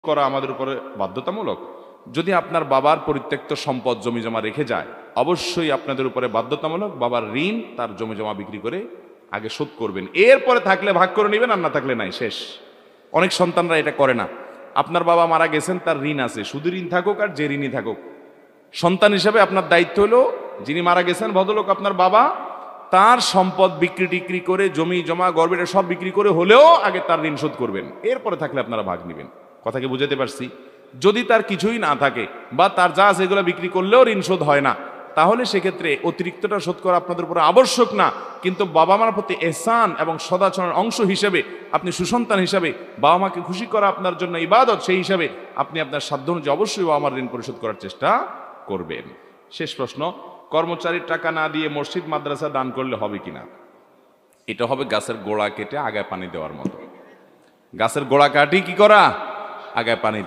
করা আমাদের উপরে বাধ্যতামূলক? যদি আপনার বাবার পরিত্যক্ত সম্পদ জমি জমা রেখে যায়, অবশ্যই আপনাদের উপরে বাধ্যতামূলক বাবার ঋণ তার জমি জমা বিক্রি করে আগে শোধ করবেন। এরপরে থাকলে ভাগ করে নেবেন, আর না থাকলে নাই, শেষ। অনেক সন্তানরা এটা করে না। আপনার বাবা মারা গেছেন, তার ঋণ আছে, শুধু ঋণ থাকুক আর যে ঋণই থাকুক, সন্তান হিসেবে আপনার দায়িত্ব হলো যিনি মারা গেছেন ভদ্রলোক আপনার বাবা, তার সম্পদ বিক্রি টিক্রি করে জমি জমা গর্বেটা সব বিক্রি করে হলেও আগে তার ঋণ শোধ করবেন, এরপরে থাকলে আপনারা ভাগ নেবেন। কথা কি বুঝাতে পারছি? যদি তার কিছুই না থাকে বা তার যা আছে এগুলো বিক্রি করলেও ঋণ শোধ হয় না, তাহলে সেক্ষেত্রে অতিরিক্তটা শোধ করা আপনাদের উপরে আবশ্যক না। কিন্তু বাবা মার প্রতি এহসান এবং সদাচরণের অংশ হিসেবে, আপনি সুসন্তান হিসাবে, বাবা মাকে খুশি করা আপনার জন্য ইবাদত, সেই হিসাবে আপনি আপনার সাধ্য অনুযায়ী অবশ্যই বাবা মার ঋণ পরিশোধ করার চেষ্টা করবেন। শেষ প্রশ্ন, কর্মচারীর টাকা না দিয়ে মসজিদ মাদ্রাসা দান করলে হবে কিনা? এটা হবে গাছের গোড়া কেটে আগায় পানি দেওয়ার মতো। গাছের গোড়া কাটি কি করা? আগায় পানি